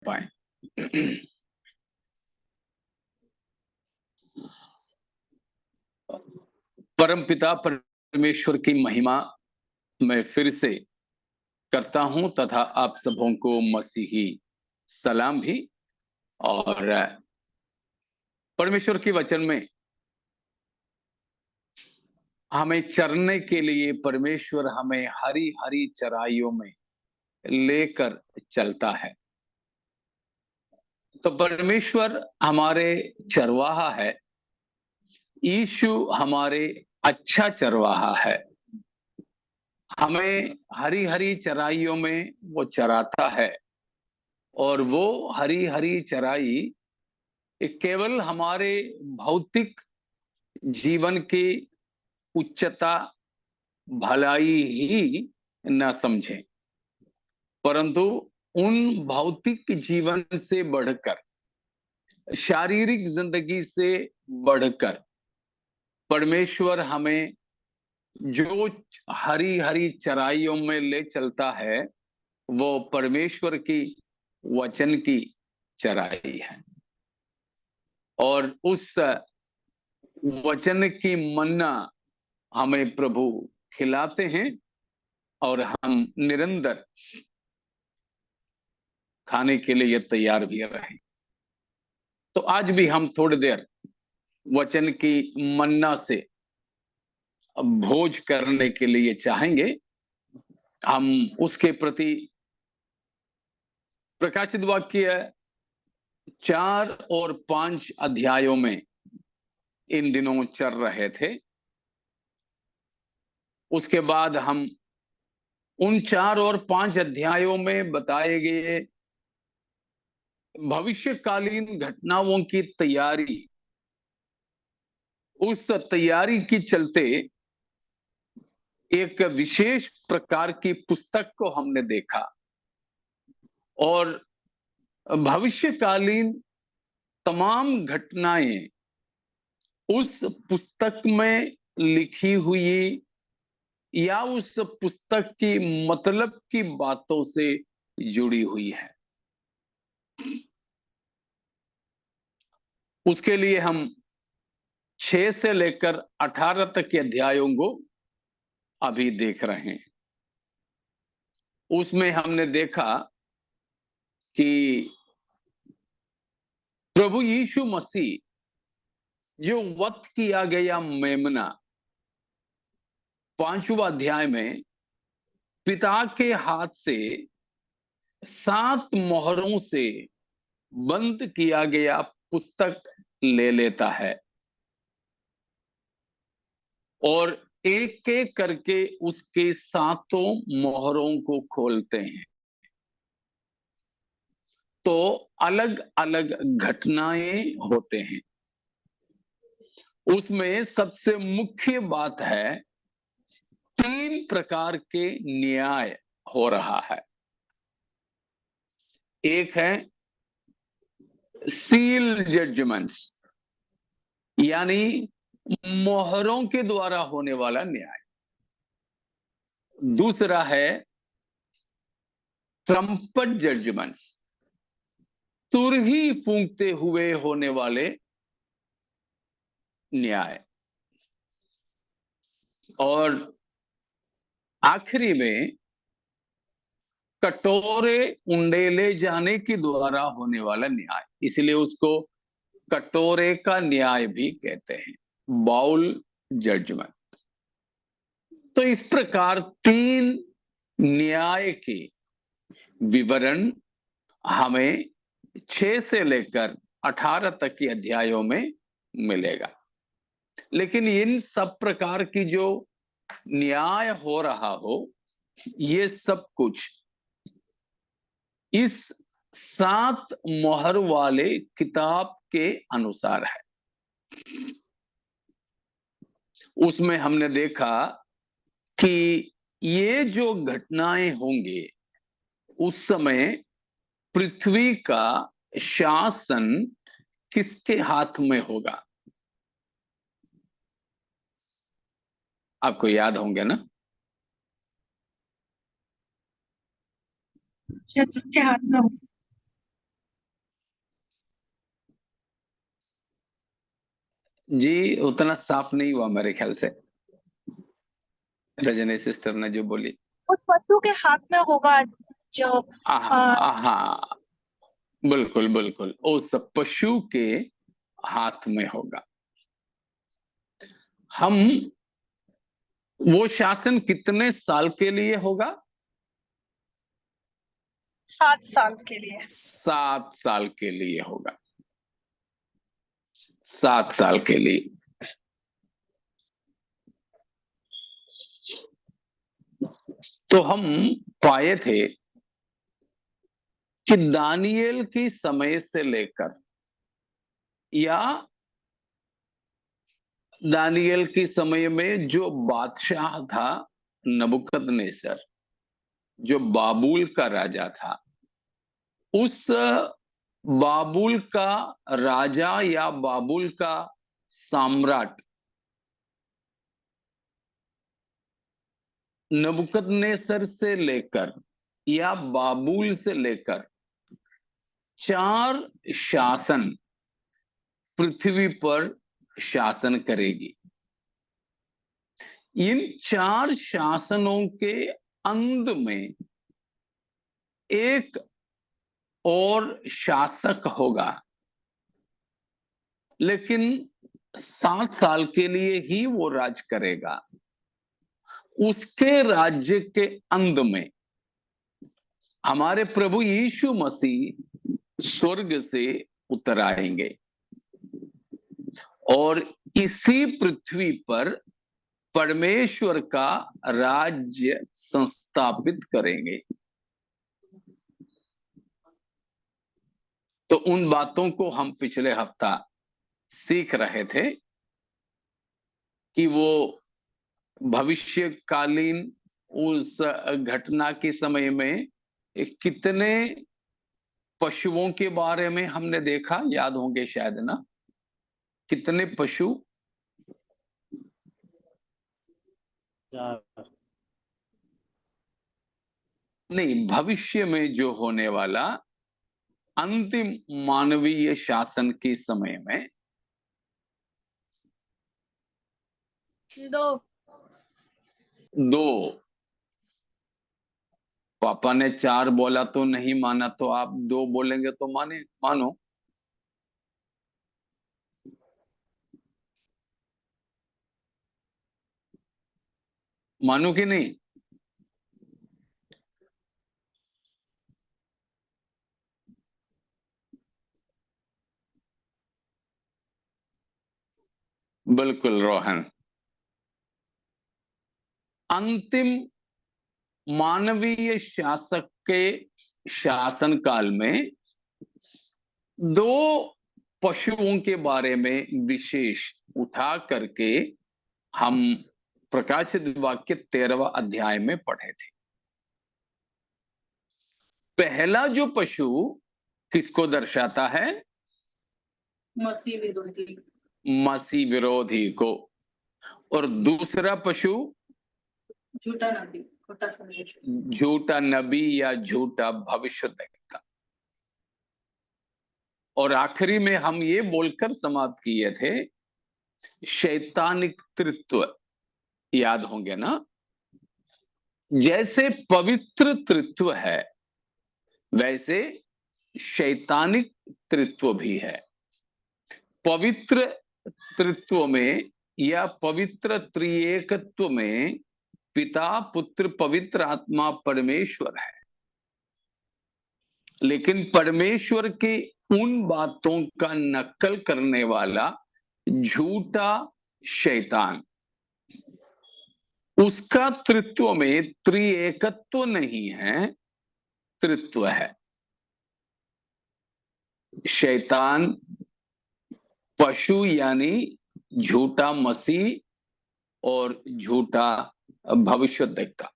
पाए। परमपिता परमेश्वर की महिमा मैं फिर से करता हूं तथा आप सबों को मसीही सलाम भी। और परमेश्वर के वचन में हमें चरने के लिए परमेश्वर हमें हरी हरी चराइयों में लेकर चलता है। तो परमेश्वर हमारे चरवाहा है, यीशु हमारे अच्छा चरवाहा है। हमें हरी हरी चराइयों में वो चराता है और वो हरी हरी चराई केवल हमारे भौतिक जीवन की उच्चता भलाई ही न समझें, परंतु उन भौतिक जीवन से बढ़कर, शारीरिक जिंदगी से बढ़कर परमेश्वर हमें जो हरी हरी चराइयों में ले चलता है वो परमेश्वर की वचन की चराई है। और उस वचन की मन्ना हमें प्रभु खिलाते हैं और हम निरंतर खाने के लिए तैयार भी रहें। तो आज भी हम थोड़ी देर वचन की मन्ना से भोज करने के लिए चाहेंगे। हम उसके प्रति प्रकाशित वाक्य 4 और 5 अध्यायों में इन दिनों चल रहे थे। उसके बाद हम उन 4 और 5 अध्यायों में बताए गए भविष्यकालीन घटनाओं की तैयारी, उस तैयारी की चलते एक विशेष प्रकार की पुस्तक को हमने देखा और भविष्यकालीन तमाम घटनाएं उस पुस्तक में लिखी हुई या उस पुस्तक की मतलब की बातों से जुड़ी हुई है। उसके लिए हम 6 से लेकर 18 तक के अध्यायों को अभी देख रहे हैं। उसमें हमने देखा कि प्रभु यीशु मसीह जो वध किया गया मेमना 5वां अध्याय में पिता के हाथ से 7 मोहरों से बंद किया गया पुस्तक ले लेता है और एक एक करके उसके 7 मोहरों को खोलते हैं। तो अलग अलग घटनाएं होते हैं। उसमें सबसे मुख्य बात है 3 प्रकार के न्याय हो रहा है। एक है सील जजमेंट्स, यानी मोहरों के द्वारा होने वाला न्याय। दूसरा है ट्रम्पट जजमेंट्स, तुरही फूंकते हुए होने वाले न्याय। और आखिरी में कटोरे उंडेले जाने के द्वारा होने वाला न्याय, इसलिए उसको कटोरे का न्याय भी कहते हैं, बाउल जजमेंट। तो इस प्रकार 3 न्याय के विवरण हमें 6 से लेकर 18 तक के अध्यायों में मिलेगा। लेकिन इन सब प्रकार की जो न्याय हो रहा हो, ये सब कुछ इस 7 मोहर वाले किताब के अनुसार है। उसमें हमने देखा कि ये जो घटनाएं होंगे उस समय पृथ्वी का शासन किसके हाथ में होगा? आपको याद होंगे ना? शत्रु के हाथ में होगा। जी उतना साफ नहीं हुआ मेरे ख्याल से, रजनी सिस्टर ने जो बोली। उस पशु के हाथ में होगा जो हाँ, बिल्कुल बिल्कुल, उस पशु के हाथ में होगा। हम, वो शासन कितने साल के लिए होगा? 7 साल के लिए। 7 साल के लिए होगा, 7 साल के लिए। तो हम पाए थे कि दानिయేल की समय से लेकर, या दानिయేल के समय में जो बादशाह था नबूकदनेस्सर, जो बाबुल का राजा था, उस बाबुल का राजा या बाबुल का सम्राट नबूकदनेस्सर से लेकर, या बाबुल से लेकर 4 शासन पृथ्वी पर शासन करेगी। इन 4 शासनों के अंत में एक और शासक होगा, लेकिन 7 साल के लिए ही वो राज करेगा। उसके राज्य के अंत में हमारे प्रभु यीशु मसीह स्वर्ग से उतर आएंगे और इसी पृथ्वी पर परमेश्वर का राज्य संस्थापित करेंगे। तो उन बातों को हम पिछले हफ्ता सीख रहे थे कि वो भविष्यकालीन उस घटना के समय में कितने पशुओं के बारे में हमने देखा, याद होंगे शायद ना, कितने पशु? 4। नहीं, भविष्य में जो होने वाला अंतिम मानवीय शासन के समय में 2। पापा ने 4 बोला तो नहीं माना, तो आप 2 बोलेंगे तो मानो। मानो कि नहीं? बिल्कुल रोहन, अंतिम मानवीय शासक के शासन काल में 2 पशुओं के बारे में विशेष उठा करके हम प्रकाशित वाक्य 13वां अध्याय में पढ़े थे। पहला जो पशु किसको दर्शाता है? मसीह विरोधी, मसीह विरोधी को। और दूसरा पशु झूठा नबी, खोटा संदेश, झूठा नबी या झूठा भविष्यद्वक्ता। और आखिरी में हम ये बोलकर समाप्त किए थे, शैतानिक तृत्व, याद होंगे ना? जैसे पवित्र तृत्व है वैसे शैतानिक तृत्व भी है। पवित्र तृत्व में या पवित्र त्रिएकत्व में पिता, पुत्र, पवित्र आत्मा परमेश्वर है, लेकिन परमेश्वर की उन बातों का नकल करने वाला झूठा शैतान, उसका तृत्व में त्रिएकत्व नहीं है, तृत्व है। शैतान पशु यानी झूठा मसीह और झूठा भविष्यद्वक्ता।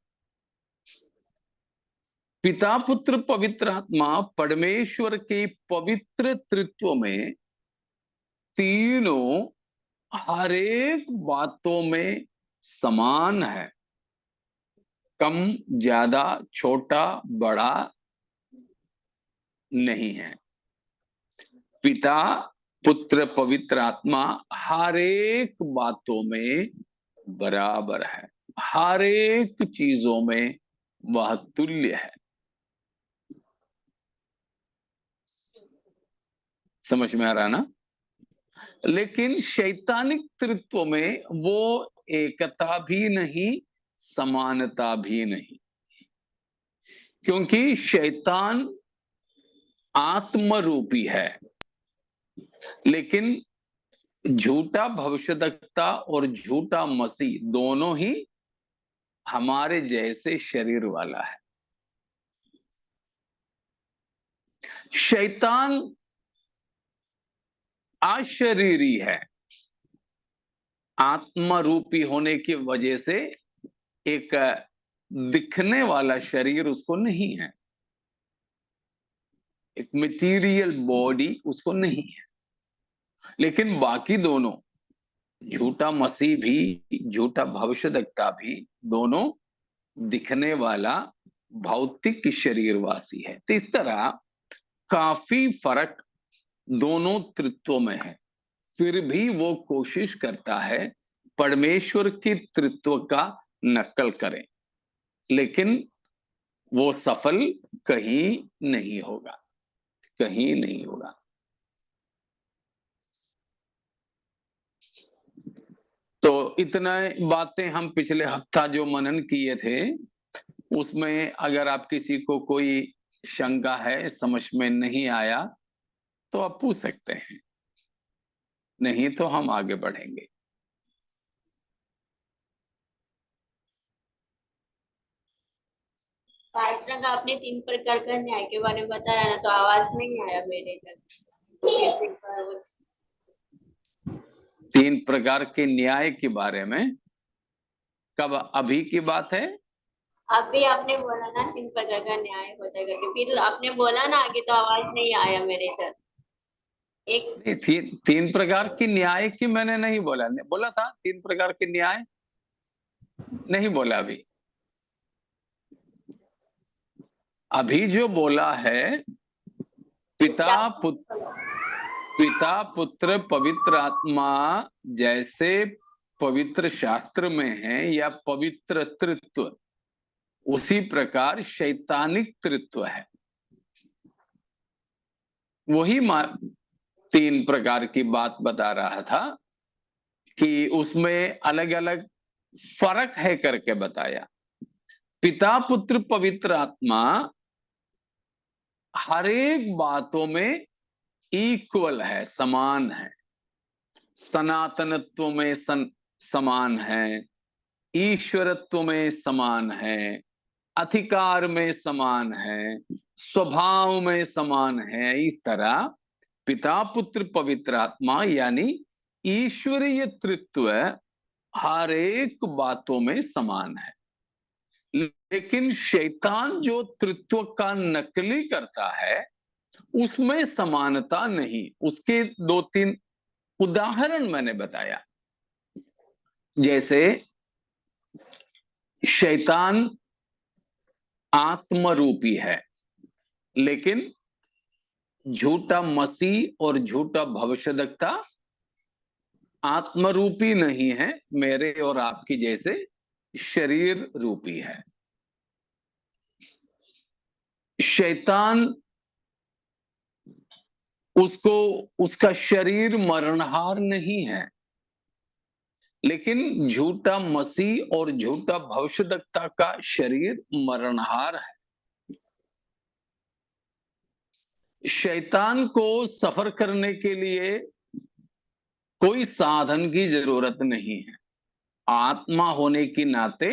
पिता, पुत्र, पवित्र आत्मा परमेश्वर के पवित्र तृत्व में तीनों हर एक बातों में समान है, कम ज्यादा छोटा बड़ा नहीं है। पिता पुत्र पवित्र आत्मा हर एक बातों में बराबर है, हर एक चीजों में वह तुल्य है। समझ में आ रहा ना? लेकिन शैतानिक तृत्व में वो एकता भी नहीं, समानता भी नहीं, क्योंकि शैतान आत्मरूपी है, लेकिन झूठा भविष्यद्वक्ता और झूठा मसीह दोनों ही हमारे जैसे शरीर वाला है। शैतान अशरीरी है, आत्मरूपी होने की वजह से एक दिखने वाला शरीर उसको नहीं है, एक मटेरियल बॉडी उसको नहीं है। लेकिन बाकी दोनों, झूठा मसीह भी झूठा भविष्यद्वक्ता भी, दोनों दिखने वाला भौतिक शरीरवासी है। तो इस तरह काफी फर्क दोनों तृत्वों में है, फिर भी वो कोशिश करता है परमेश्वर की तृत्व का नकल करें, लेकिन वो सफल कहीं नहीं होगा, कहीं नहीं होगा। तो इतना बातें हम पिछले हफ्ता जो मनन किए थे, उसमें अगर आप किसी को कोई शंका है, समझ में नहीं आया, तो आप पूछ सकते हैं, नहीं तो हम आगे बढ़ेंगे। पास्टर का आपने 3 प्रकार का न्याय के बारे में बताया ना, तो आवाज नहीं आया मेरे तक। कैसे करो? 3 प्रकार के न्याय के बारे में कब? अभी की बात है? अभी आपने बोला ना 3 प्रकार का न्याय होता है करके, फिर आपने बोला ना आगे, तो आवाज नहीं आया मेरे तक। एक 3 प्रकार की न्याय की मैंने नहीं बोला, बोला था 3 प्रकार के न्याय नहीं बोला। अभी जो बोला है, पिता पुत्र पवित्र आत्मा जैसे पवित्र शास्त्र में है या पवित्र तृत्व, उसी प्रकार शैतानिक तृत्व है। वही 3 प्रकार की बात बता रहा था कि उसमें अलग अलग फर्क है करके बताया। पिता पुत्र पवित्र आत्मा हर एक बातों में इक्वल है, समान है, सनातनत्व में समान है, ईश्वरत्व में समान है, अधिकार में समान है, स्वभाव में समान है। इस तरह पिता पुत्र पवित्र आत्मा यानी ईश्वरीय तृत्व हर एक बातों में समान है। लेकिन शैतान जो तृत्व का नकली करता है, उसमें समानता नहीं। उसके 2-3 उदाहरण मैंने बताया। जैसे शैतान आत्मरूपी है, लेकिन झूठा मसीह और झूठा भविष्यद्वक्ता आत्मरूपी नहीं है, मेरे और आपकी जैसे शरीर रूपी है। शैतान उसका शरीर मरणहार नहीं है, लेकिन झूठा मसीह और झूठा भविष्यद्वक्ता का शरीर मरणहार है। शैतान को सफर करने के लिए कोई साधन की जरूरत नहीं है। आत्मा होने के नाते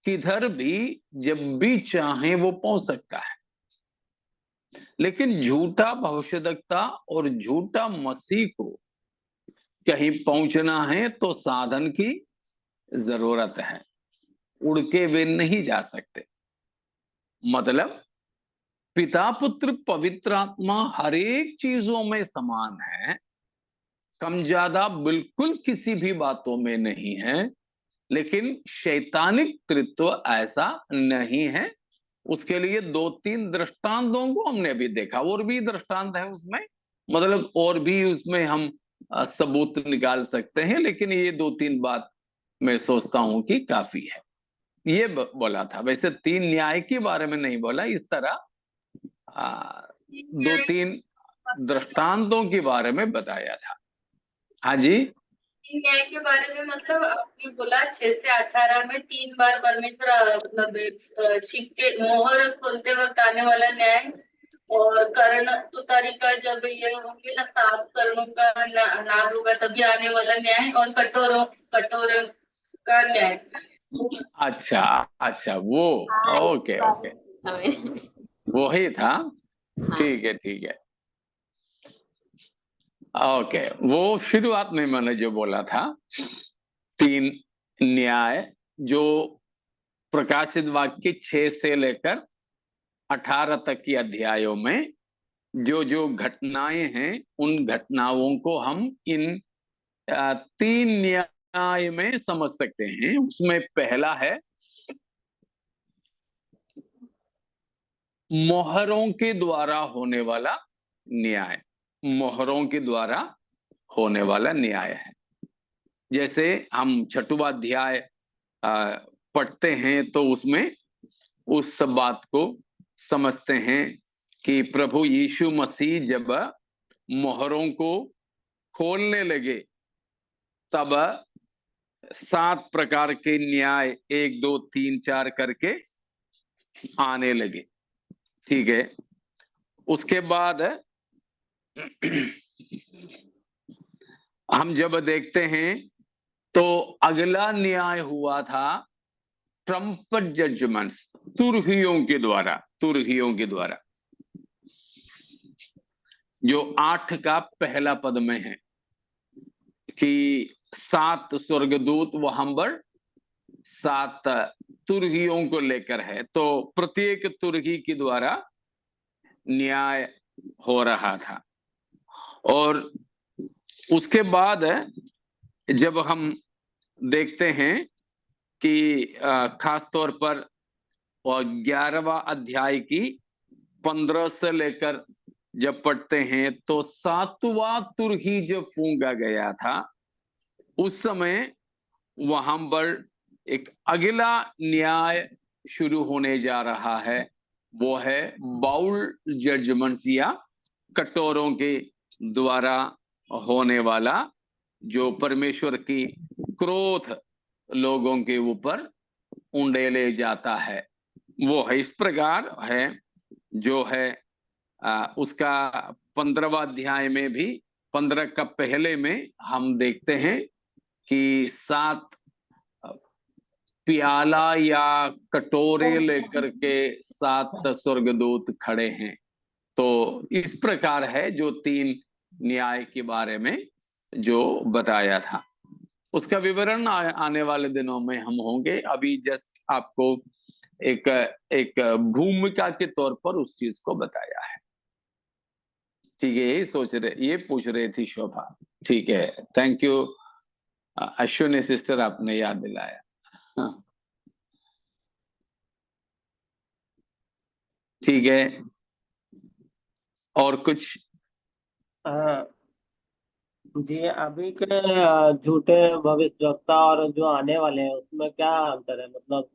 किधर भी जब भी चाहे वो पहुंच सकता है। लेकिन झूठा भविष्यद्वक्ता और झूठा मसीह को कहीं पहुंचना है तो साधन की जरूरत है, उड़ के वे नहीं जा सकते। मतलब पिता पुत्र पवित्र आत्मा हर एक चीजों में समान है, कम ज्यादा बिल्कुल किसी भी बातों में नहीं है। लेकिन शैतानिक तृत्व ऐसा नहीं है। उसके लिए 2-3 दृष्टांतों को हमने भी देखा, और भी दृष्टांत है उसमें, मतलब और भी उसमें हम सबूत निकाल सकते हैं, लेकिन ये 2-3 बात मैं सोचता हूं कि काफी है। ये बोला था। वैसे 3 न्याय के बारे में नहीं बोला, इस तरह 2-3 दृष्टांतों के बारे में बताया था। हाँ जी, न्याय के बारे में मतलब आपने बोला 6 से 18 में 3 बार परमेश्वर मतलब सिक्के मोहर खोलते वक्त आने वाला न्याय, और कर्ण तुतारी का जब ये होंगे ना 7 कर्णों का नाद होगा तभी आने वाला न्याय, और कटोरों का न्याय। अच्छा अच्छा, वो हाँ, ओके ओके, समय। वो ही था। हाँ, ठीक है ठीक है, ओके। वो शुरुआत में मैंने जो बोला था 3 न्याय, जो प्रकाशित वाक्य 6 से लेकर 18 तक के अध्यायों में जो जो घटनाएं हैं, उन घटनाओं को हम इन 3 न्याय में समझ सकते हैं। उसमें पहला है मोहरों के द्वारा होने वाला न्याय। मोहरों के द्वारा होने वाला न्याय है। जैसे हम 6वां अध्याय पढ़ते हैं तो उसमें उस सब बात को समझते हैं कि प्रभु यीशु मसीह जब मोहरों को खोलने लगे, तब 7 प्रकार के न्याय 1 2 3 4 करके आने लगे। ठीक है, उसके बाद हम जब देखते हैं तो अगला न्याय हुआ था ट्रम्पट जजमेंट्स, तुरहियों के द्वारा। तुरहियों के द्वारा जो 8 का पहला पद में है कि 7 स्वर्गदूत वहां पर 7 तुरहियों को लेकर है, तो प्रत्येक तुरही के द्वारा न्याय हो रहा था। और उसके बाद जब हम देखते हैं कि खास तौर पर 11वां अध्याय की 15 से लेकर जब पढ़ते हैं तो 7वां तुरही जब फूंका गया था, उस समय वहां पर एक अगला न्याय शुरू होने जा रहा है। वो है बाउल जजमेंट्स या कटोरों के द्वारा होने वाला, जो परमेश्वर की क्रोध लोगों के ऊपर उंडेले जाता है। वो है इस प्रकार है, जो है उसका 15वां अध्याय में भी 15 का पहले में हम देखते हैं कि 7 प्याला या कटोरे लेकर के 7 स्वर्गदूत खड़े हैं। तो इस प्रकार है जो 3 न्याय के बारे में जो बताया था, उसका विवरण आने वाले दिनों में हम होंगे। अभी जस्ट आपको एक एक भूमिका के तौर पर उस चीज को बताया है। ठीक है, ये पूछ रहे थी शोभा। ठीक है, थैंक यू अश्विनी सिस्टर, आपने याद दिलाया। हाँ, ठीक है, और कुछ? हाँ जी, अभी के झूठे भविष्यवक्ता और जो आने वाले हैं उसमें क्या अंतर है? मतलब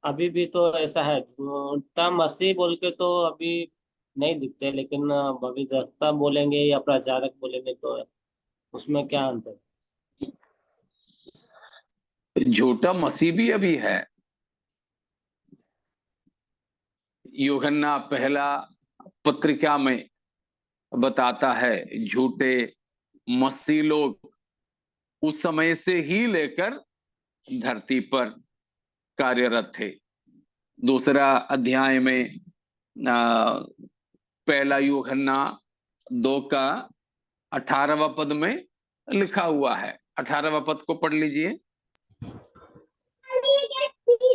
अभी भी तो ऐसा है, झूठा मसीह बोल के तो अभी नहीं दिखते, लेकिन भविष्यवक्ता बोलेंगे या प्रचारक बोलेंगे तो उसमें क्या अंतर झूठा मसीह भी अभी है। यूहन्ना पहला पत्रिका में बताता है झूठे मसीह लोग उस समय से ही लेकर धरती पर कार्यरत थे। दूसरा अध्याय में पहला यूहन्ना 2 का 18वां पद में लिखा हुआ है। 18वां पद को पढ़ लीजिए।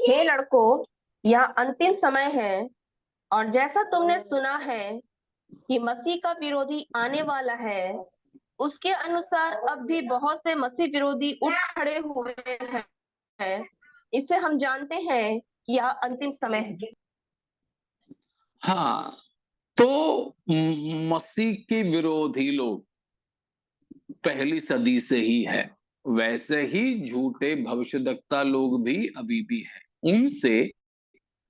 हे लड़कों, यह अंतिम समय है, और जैसा तुमने सुना है कि मसीह का विरोधी आने वाला है, उसके अनुसार अब भी बहुत से मसीह विरोधी उठ खड़े हुए हैं। इससे हम जानते हैं कि यह अंतिम समय है। हाँ, तो मसीह के विरोधी लोग पहली सदी से ही है, वैसे ही झूठे भविष्यद्वक्ता लोग भी अभी भी हैं। उनसे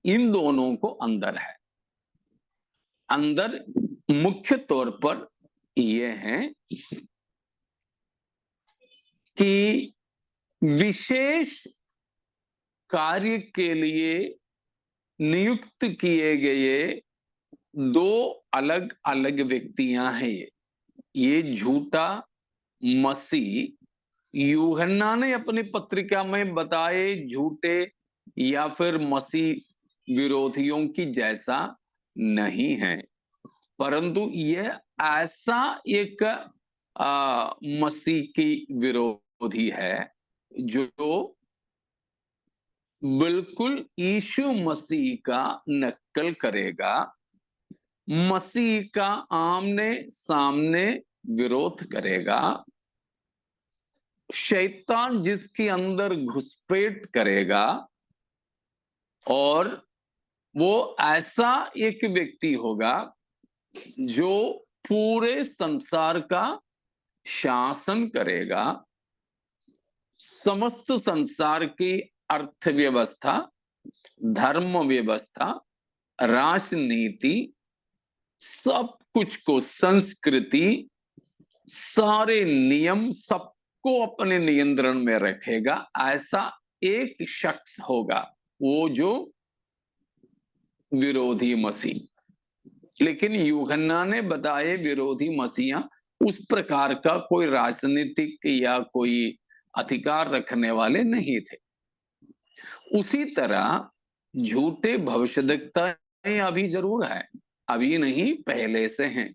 इन दोनों को अंदर है। अंदर मुख्य तौर पर ये है कि विशेष कार्य के लिए नियुक्त किए गए दो अलग अलग व्यक्तियां हैं। ये झूठा मसीह यूहन्ना ने अपनी पत्रिका में बताए झूठे या फिर मसीह विरोधियों की जैसा नहीं है, परंतु यह ऐसा एक मसीह की विरोधी है जो बिल्कुल यीशु मसीह का नकल करेगा, मसीह का आमने सामने विरोध करेगा, शैतान जिसके अंदर घुसपैठ करेगा, और वो ऐसा एक व्यक्ति होगा जो पूरे संसार का शासन करेगा, समस्त संसार की अर्थव्यवस्था, धर्म व्यवस्था, राजनीति, सब कुछ को, संस्कृति, सारे नियम सबको अपने नियंत्रण में रखेगा। ऐसा एक शख्स होगा वो जो विरोधी मसीह। लेकिन यूहन्ना ने बताए विरोधी मसीहा उस प्रकार का कोई राजनीतिक या कोई अधिकार रखने वाले नहीं थे। उसी तरह झूठे भविष्यद्वक्ता अभी जरूर है, अभी नहीं पहले से हैं।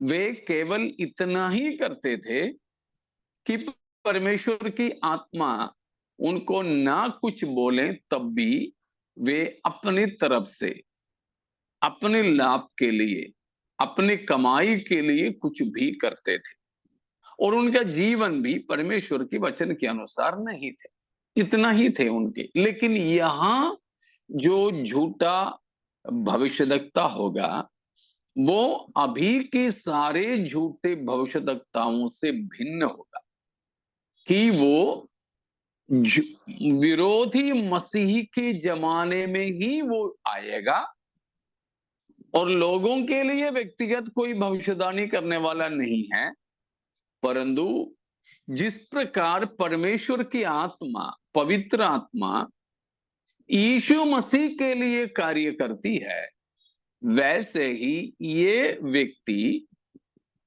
वे केवल इतना ही करते थे कि परमेश्वर की आत्मा उनको ना कुछ बोले तब भी वे अपनी तरफ से अपने लाभ के लिए, अपनी कमाई के लिए कुछ भी करते थे, और उनका जीवन भी परमेश्वर के वचन के अनुसार नहीं थे। इतना ही थे उनके। लेकिन यहां जो झूठा भविष्यद्वक्ता होगा वो अभी के सारे झूठे भविष्यद्वक्ताओं से भिन्न होगा कि वो विरोधी मसीह के जमाने में ही वो आएगा और लोगों के लिए व्यक्तिगत कोई भविष्यवाणी करने वाला नहीं है, परंतु जिस प्रकार परमेश्वर की आत्मा, पवित्र आत्मा यीशु मसीह के लिए कार्य करती है, वैसे ही ये व्यक्ति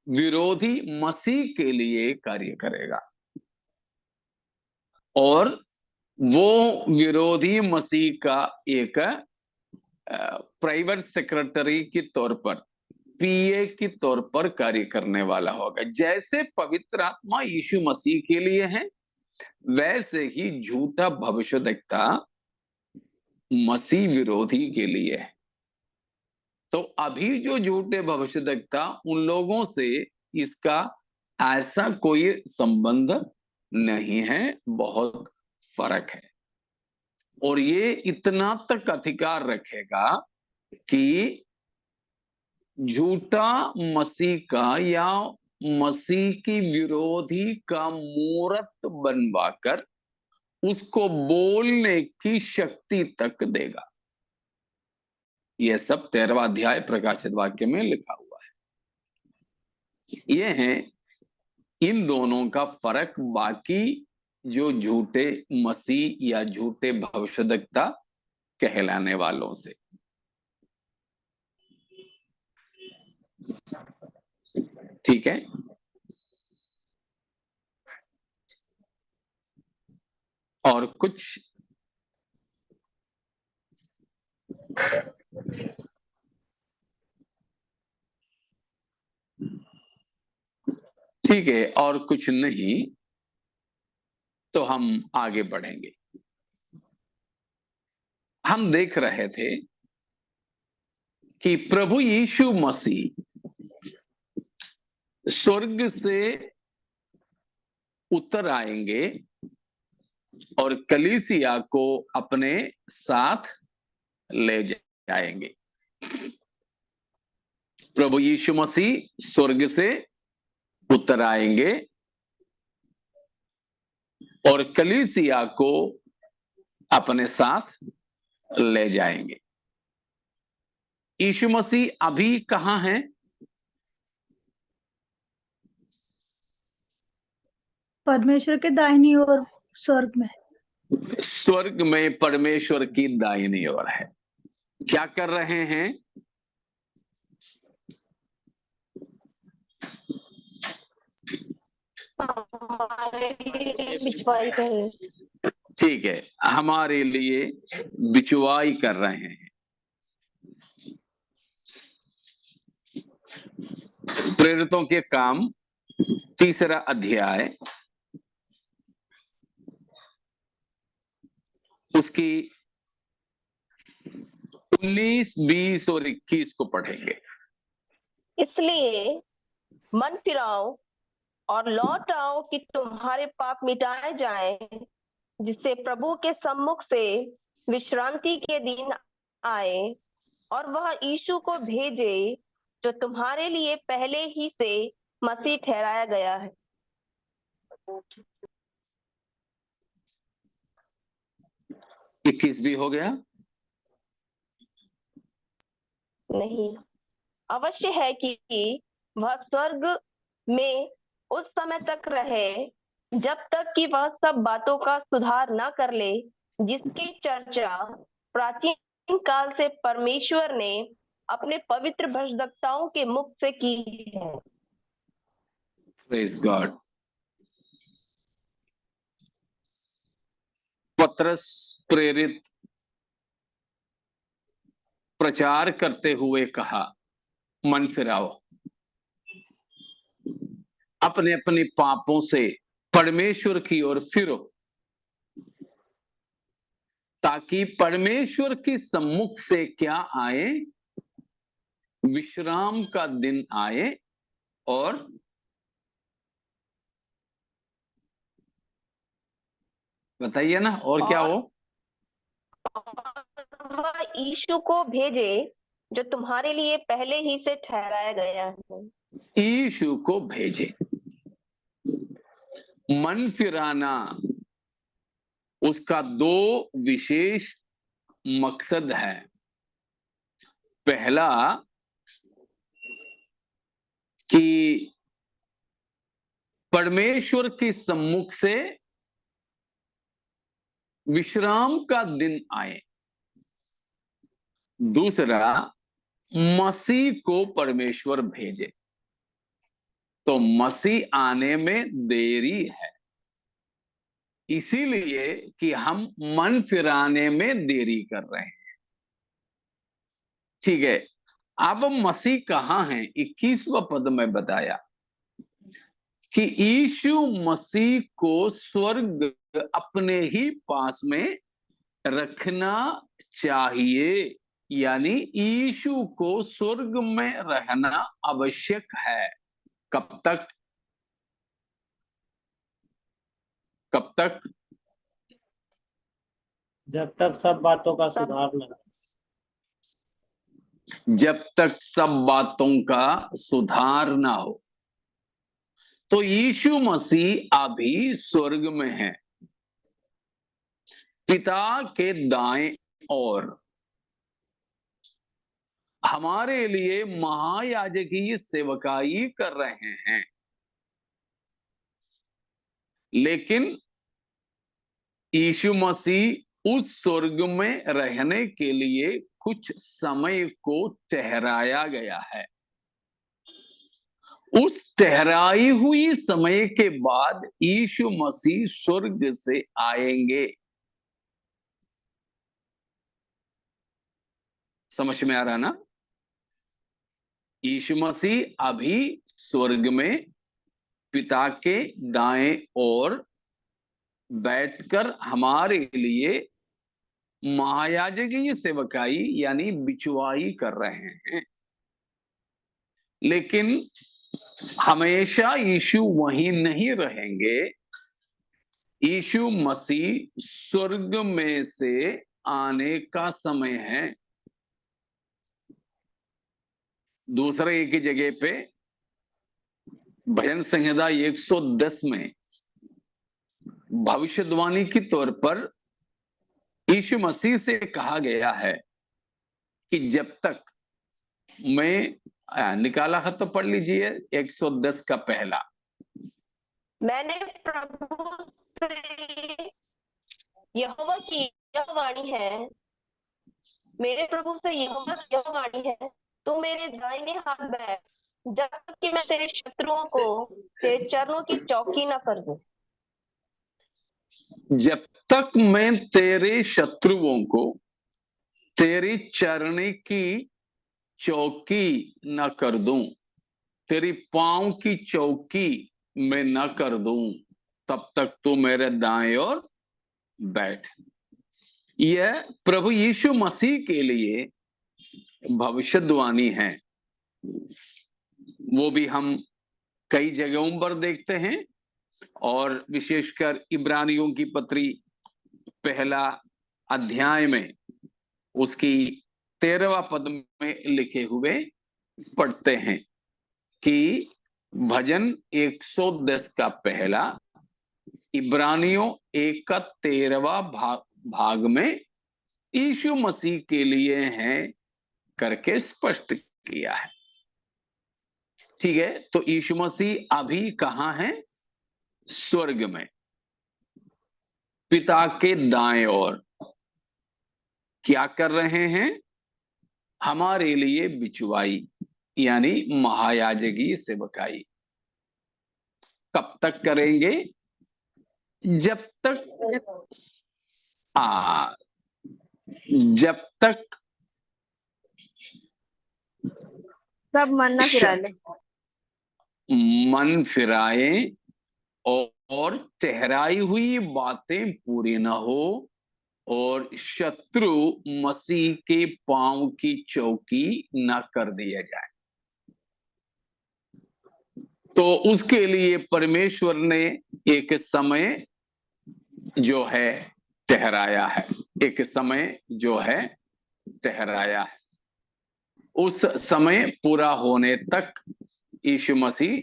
विरोधी मसीह के लिए कार्य करेगा। और वो विरोधी मसीह का एक प्राइवेट सेक्रेटरी के तौर पर, पीए के तौर पर कार्य करने वाला होगा। जैसे पवित्र आत्मा यीशु मसीह के लिए है, वैसे ही झूठा भविष्यद्वक्ता मसीह विरोधी के लिए है। तो अभी जो झूठे भविष्यद्वक्ता, उन लोगों से इसका ऐसा कोई संबंध नहीं है, बहुत फर्क है। और ये इतना तक अधिकार रखेगा कि झूठा मसीह का या मसीह की विरोधी का मूर्त बनवाकर उसको बोलने की शक्ति तक देगा। यह सब 13वां अध्याय प्रकाशित वाक्य में लिखा हुआ है। यह है इन दोनों का फर्क बाकी जो झूठे मसीह या झूठे भविष्यद्वक्ता कहलाने वालों से। ठीक है, और कुछ? ठीक है, और कुछ नहीं तो हम आगे बढ़ेंगे। हम देख रहे थे कि प्रभु यीशु मसीह स्वर्ग से उतर आएंगे और कलीसिया को अपने साथ ले जाएंगे। प्रभु यीशु मसीह स्वर्ग से उतर आएंगे और कलीसिया को अपने साथ ले जाएंगे। यीशु मसीह अभी कहां हैं? परमेश्वर के दाहिनी ओर स्वर्ग में। स्वर्ग में परमेश्वर की दाहिनी ओर है। क्या कर रहे हैं? बिचवाई कर रहे। ठीक है, हमारे लिए बिचवाई कर रहे हैं। प्रेरितों के काम 3 अध्याय उसकी 19, 20 और 21 को पढ़ेंगे। इसलिए मन फिराओ और लौट आओ कि तुम्हारे पाप मिटाए जाएं, जिससे प्रभु के सम्मुख से विश्रांति के दिन आए, और वह यीशु को भेजे जो तुम्हारे लिए पहले ही से मसीह ठहराया गया है। 21 भी हो गया? नहीं, अवश्य है कि वह स्वर्ग में उस समय तक रहे जब तक कि वह सब बातों का सुधार न कर ले, जिसकी चर्चा प्राचीन काल से परमेश्वर ने अपने पवित्र भविष्यद्वक्ताओं के मुख से की है। Praise God. पतरस प्रेरित प्रचार करते हुए कहा, मन फिराओ, अपने अपने पापों से परमेश्वर की ओर फिरो, ताकि परमेश्वर की सम्मुख से क्या आए? विश्राम का दिन आए और बताइए ना, और क्या हो? वह यीशु को भेजे जो तुम्हारे लिए पहले ही से ठहराया गया है। यीशु को भेजे। मन फिराना उसका 2 विशेष मकसद है। पहला कि परमेश्वर की सम्मुख से विश्राम का दिन आए। दूसरा, मसीह को परमेश्वर भेजे। तो मसीह आने में देरी है, इसीलिए कि हम मन फिराने में देरी कर रहे हैं। ठीक है, अब मसीह कहां हैं? 21वां पद में बताया कि यीशु मसीह को स्वर्ग अपने ही पास में रखना चाहिए, यानी यीशु को स्वर्ग में रहना आवश्यक है। कब तक? कब तक? जब तक सब बातों का सुधार न हो। जब तक सब बातों का सुधार ना हो। तो यीशु मसीह अभी स्वर्ग में है, पिता के दाएं ओर, हमारे लिए महायाजकीय सेवकाई कर रहे हैं। लेकिन यीशु मसीह उस स्वर्ग में रहने के लिए कुछ समय को ठहराया गया है। उस ठहराई हुई समय के बाद यीशु मसीह स्वर्ग से आएंगे। समझ में आ रहा ना? यीशु मसीह अभी स्वर्ग में पिता के दाएं ओर बैठकर हमारे लिए महायाजकीय सेवकाई यानी बिचवाई कर रहे हैं। लेकिन हमेशा यीशु वहीं नहीं रहेंगे। यीशु मसीह स्वर्ग में से आने का समय है। दूसरे एक ही जगह पे भजन संहिता 110 में भविष्यवाणी के तौर पर यीशु मसीह से कहा गया है कि जब तक मैं निकाला है तो पढ़ लीजिए 110 का पहला। मैंने प्रभु से यहोवा की यह वाणी है, मेरे प्रभु से यहोवा की यह वाणी है, तू मेरे दाहिने हाथ बैठ जब तक कि मैं तेरे शत्रुओं को तेरे चरणों की चौकी न कर दूं। जब तक मैं तेरे शत्रुओं को तेरी चरणी की चौकी न कर दूं, तेरी पांव की चौकी मैं न कर दूं, तब तक तू मेरे दाएं ओर बैठ। यह प्रभु यीशु मसीह के लिए भविष्यवाणी है। वो भी हम कई जगहों पर देखते हैं और विशेषकर इब्रानियों की पत्री पहला अध्याय में उसकी 13वां पद में लिखे हुए पढ़ते हैं कि भजन 110 का पहला, इब्रानियों 1 का 13वां भाग में यीशु मसीह के लिए है करके स्पष्ट किया है। ठीक है, तो यीशु मसीह अभी कहां है? स्वर्ग में, पिता के दाएं ओर। क्या कर रहे हैं? हमारे लिए बिचवाई यानी महायाजकी सेवकाई। कब तक करेंगे? जब तक सब मन न फिरा ले। मन फिराए और ठहराई हुई बातें पूरी न हो और शत्रु मसीह के पांव की चौकी न कर दिया जाए। तो उसके लिए परमेश्वर ने एक समय जो है ठहराया है, एक समय जो है ठहराया है। उस समय पूरा होने तक यीशु मसीह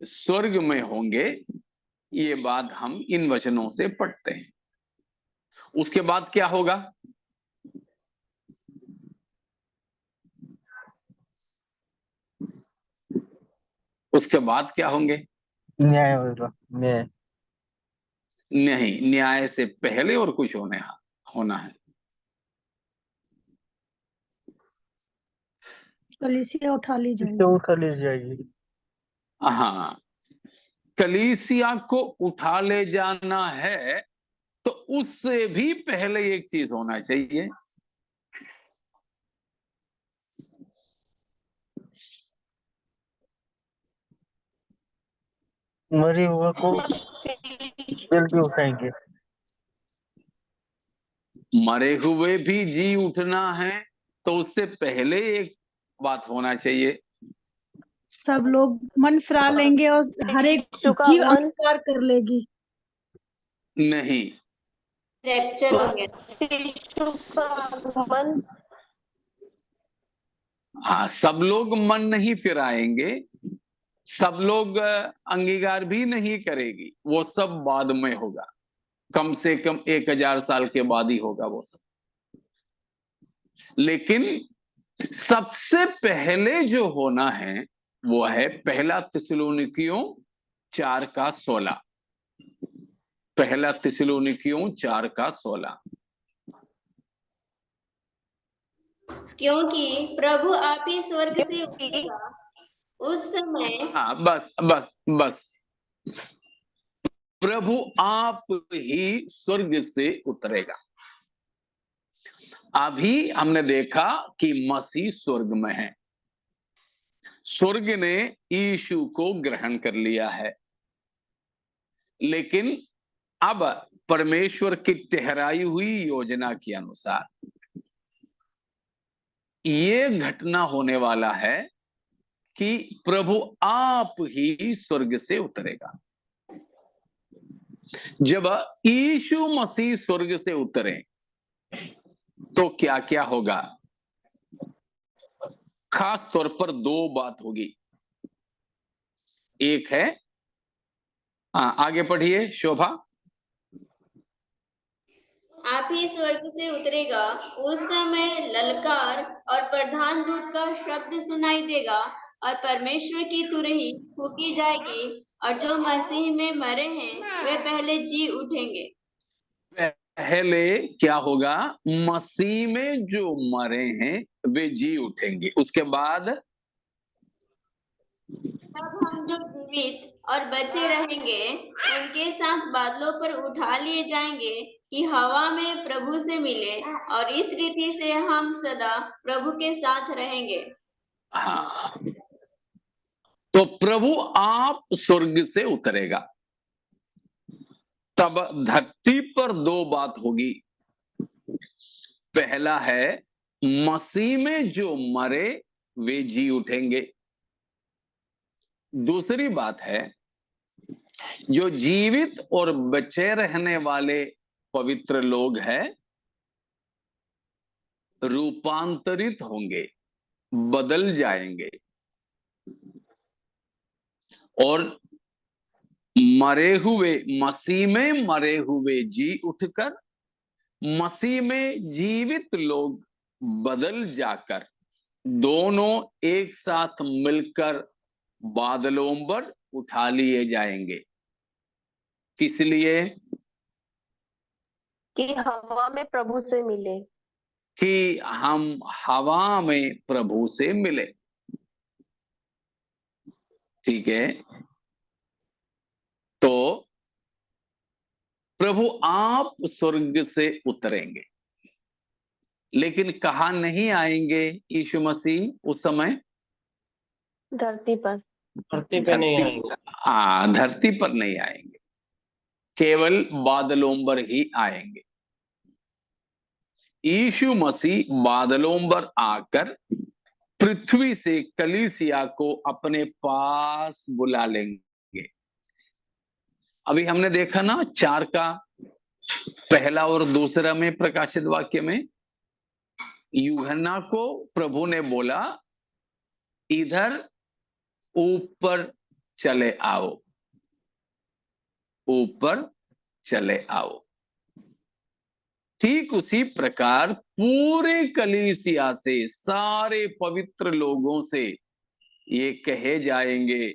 स्वर्ग में होंगे। ये बात हम इन वचनों से पढ़ते हैं। उसके बाद क्या होगा? उसके बाद क्या होंगे? न्याय होगा। न्याय नहीं, न्याय से पहले और कुछ होना है। कलीसिया उठा ली इससे जाएगी। उठा ली जाएगी। हाँ, कलीसिया को उठा ले जाना है तो उससे भी पहले एक चीज होना चाहिए। मरे हुए को जल्दी उठाएंगे। मरे हुए भी जी उठना है तो उससे पहले एक बात होना चाहिए। सब लोग मन फिरा लेंगे और हर एक चुका जीव मन अंगीकार कर लेगी। नहीं, रैप्चर होंगे। मन हाँ, सब लोग मन नहीं फिराएंगे, सब लोग अंगीकार भी नहीं करेगी, वो सब बाद में होगा। कम से कम 1000 साल के बाद ही होगा वो सब। लेकिन सबसे पहले जो होना है वो है पहला थिस्सलुनीकियों 4 का 16। पहला थिस्सलुनीकियों 4 का 16। क्योंकि प्रभु आप ही स्वर्ग से उतरेगा उस समय। हाँ, बस प्रभु आप ही स्वर्ग से उतरेगा। अभी हमने देखा कि मसीह स्वर्ग में है, स्वर्ग ने यीशु को ग्रहण कर लिया है। लेकिन अब परमेश्वर की ठहराई हुई योजना के अनुसार ये घटना होने वाला है कि प्रभु आप ही स्वर्ग से उतरेगा। जब यीशु मसीह स्वर्ग से उतरे तो क्या क्या होगा? खास तौर पर दो बात होगी। एक है, आगे पढ़िए शोभा। आप ही स्वर्ग से उतरेगा, उस समय ललकार और प्रधान दूत का शब्द सुनाई देगा, और परमेश्वर की तुरही फूकी जाएगी, और जो मसीह में मरे हैं वे पहले जी उठेंगे। पहले क्या होगा? मसीह में जो मरे हैं वे जी उठेंगे। उसके बाद तब हम जो जीवित और बचे रहेंगे उनके साथ बादलों पर उठा लिए जाएंगे कि हवा में प्रभु से मिले, और इस रीति से हम सदा प्रभु के साथ रहेंगे। हाँ, तो प्रभु आप स्वर्ग से उतरेगा, तब धरती पर दो बात होगी। पहला है, मसीह में जो मरे वे जी उठेंगे। दूसरी बात है, जो जीवित और बचे रहने वाले पवित्र लोग हैं रूपांतरित होंगे, बदल जाएंगे, और मरे हुए, मसीह में मरे हुए जी उठकर मसीह में जीवित लोग बदल जाकर दोनों एक साथ मिलकर बादलों पर उठा लिए जाएंगे। किस लिए? कि हवा में प्रभु से मिले। कि हम हवा में प्रभु से मिले। ठीक है, तो प्रभु आप स्वर्ग से उतरेंगे, लेकिन कहाँ नहीं आएंगे यीशु मसीह उस समय? धरती पर। धरती पे नहीं आएंगे। धरती पर नहीं आएंगे, केवल बादलों पर ही आएंगे। यीशु मसीह बादलों पर आकर पृथ्वी से कलीसिया को अपने पास बुला लेंगे। अभी हमने देखा ना 4 का पहला और दूसरा में प्रकाशित वाक्य में यूहन्ना को प्रभु ने बोला, इधर ऊपर चले आओ, ऊपर चले आओ। ठीक उसी प्रकार पूरे कलीसिया से, सारे पवित्र लोगों से ये कहे जाएंगे,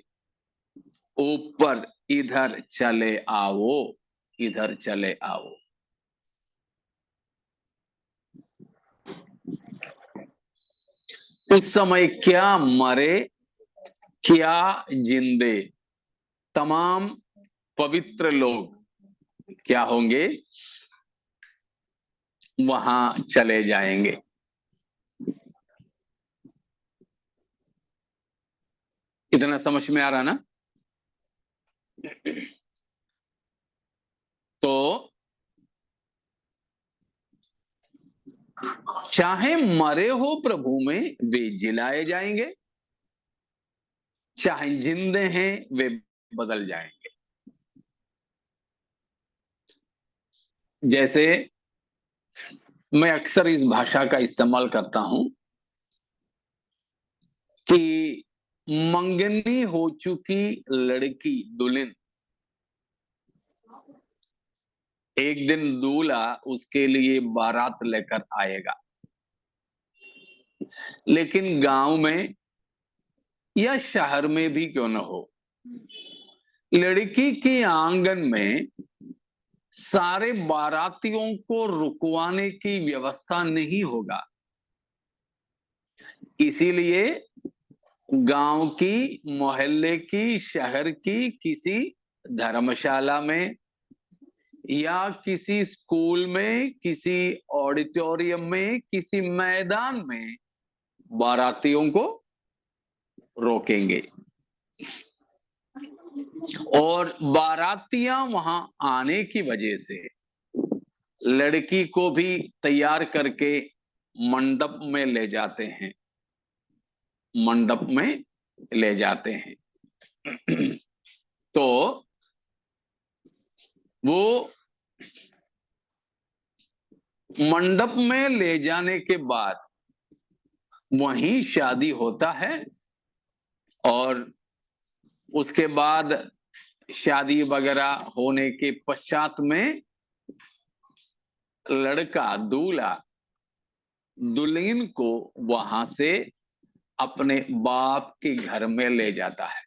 ऊपर इधर चले आओ, इधर चले आओ। उस समय क्या मरे क्या जिंदे तमाम पवित्र लोग क्या होंगे? वहां चले जाएंगे। इतना समझ में आ रहा ना? तो चाहे मरे हो प्रभु में वे जिलाए जाएंगे, चाहे जिंदे हैं वे बदल जाएंगे। जैसे मैं अक्सर इस भाषा का इस्तेमाल करता हूं कि मंगनी हो चुकी लड़की दुल्हन, एक दिन दूल्हा उसके लिए बारात लेकर आएगा, लेकिन गांव में या शहर में भी क्यों न हो, लड़की के आंगन में सारे बारातियों को रुकवाने की व्यवस्था नहीं होगा। इसीलिए गांव की, मोहल्ले की, शहर की किसी धर्मशाला में या किसी स्कूल में, किसी ऑडिटोरियम में, किसी मैदान में बारातियों को रोकेंगे, और बारातियां वहां आने की वजह से लड़की को भी तैयार करके मंडप में ले जाते हैं, मंडप में ले जाते हैं। तो वो मंडप में ले जाने के बाद वहीं शादी होता है, और उसके बाद शादी वगैरह होने के पश्चात में लड़का दूल्हा दुल्हन को वहां से अपने बाप के घर में ले जाता है।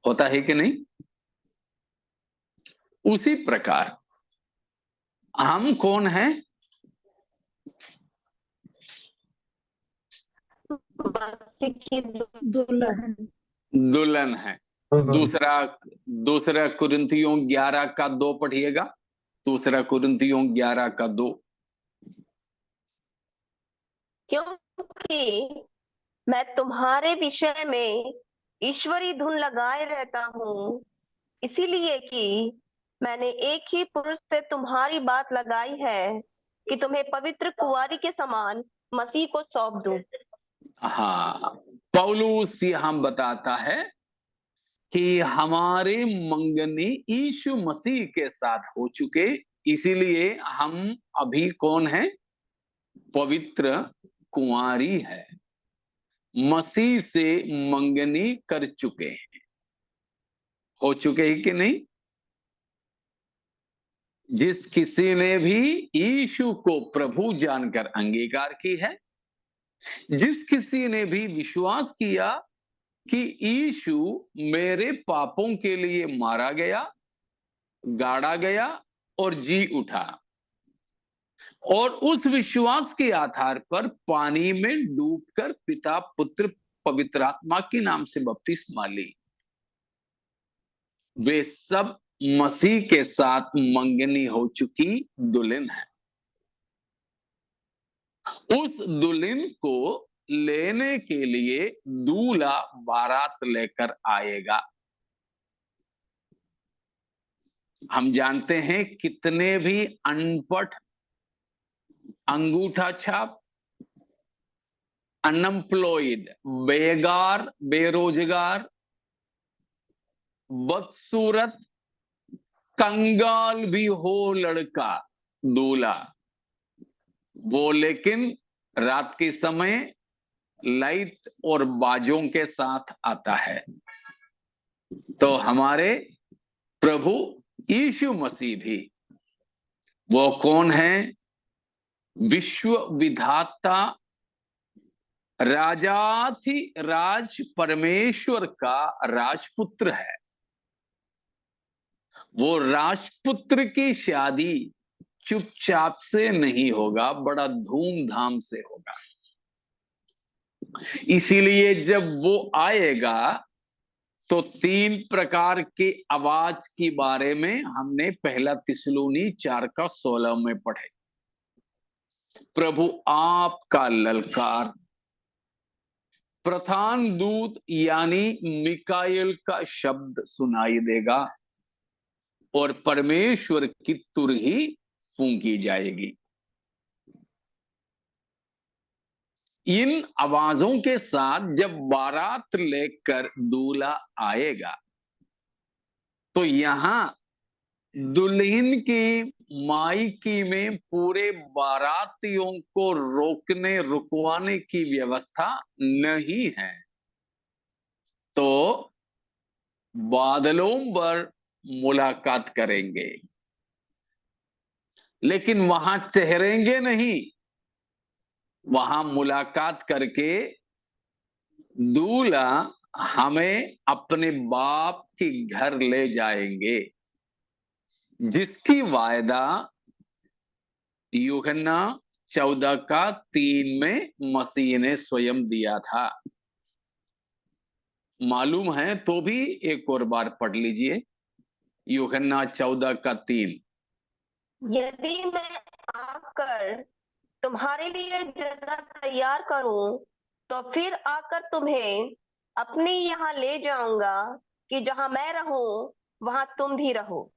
होता है कि नहीं? उसी प्रकार हम कौन हैं? मसीह की दुल्हन। दुल्हन है। दूसरा कुरिन्थियों 11 का 2 पढ़िएगा। दूसरा कुरिन्थियों 11 का 2। क्योंकि मैं तुम्हारे विषय में ईश्वरी धुन लगाए रहता हूँ, इसीलिए कि मैंने एक ही पुरुष से तुम्हारी बात लगाई है कि तुम्हें पवित्र कुंवारी के समान मसीह को सौंप दूं। हाँ, पौलुस यहाँ बताता है कि हमारे मंगनी यीशु मसीह के साथ हो चुके, इसीलिए हम अभी कौन है? पवित्र कुंवारी है, मसीह से मंगनी कर चुके हैं। हो चुके हैं कि नहीं? जिस किसी ने भी यीशु को प्रभु जानकर अंगीकार की है, जिस किसी ने भी विश्वास किया कि यीशु मेरे पापों के लिए मारा गया, गाड़ा गया और जी उठा, और उस विश्वास के आधार पर पानी में डूबकर पिता पुत्र पवित्र आत्मा के नाम से बपतिस्मा ली, वे सब मसीह के साथ मंगनी हो चुकी दुल्हन है। उस दुल्हन को लेने के लिए दूल्हा बारात लेकर आएगा। हम जानते हैं कितने भी अनपढ़, अंगूठा छाप, अनएम्प्लॉयड, बेगार, बेरोजगार, बदसूरत, कंगाल भी हो लड़का दूल्हा, वो लेकिन रात के समय लाइट और बाजों के साथ आता है। तो हमारे प्रभु यीशु मसीह भी वो कौन है? विश्व विधाता, राजाधि राज परमेश्वर का राजपुत्र है। वो राजपुत्र की शादी चुपचाप से नहीं होगा, बड़ा धूमधाम से होगा। इसीलिए जब वो आएगा तो 3 प्रकार के आवाज के बारे में हमने पहला थिस्सलुनी 4 का 16 में पढ़े। प्रभु आपका ललकार, प्रधान दूत यानी मिकाएल का शब्द सुनाई देगा, और परमेश्वर की तुरही फूंकी जाएगी। इन आवाजों के साथ जब बारात लेकर दूल्हा आएगा, तो यहां दुल्हन की मायकी में पूरे बारातियों को रोकने रुकवाने की व्यवस्था नहीं है। तो बादलों पर मुलाकात करेंगे, लेकिन वहां ठहरेंगे नहीं। वहां मुलाकात करके दूल्हा हमें अपने बाप के घर ले जाएंगे, जिसकी वायदा यूहन्ना 14 का 3 में मसीह ने स्वयं दिया था। मालूम है तो भी एक और बार पढ़ लीजिए, यूहन्ना 14 का 3। यदि मैं आकर तुम्हारे लिए जगह तैयार करूं, तो फिर आकर तुम्हें अपने यहाँ ले जाऊंगा, कि जहां मैं रहूं वहां तुम भी रहो।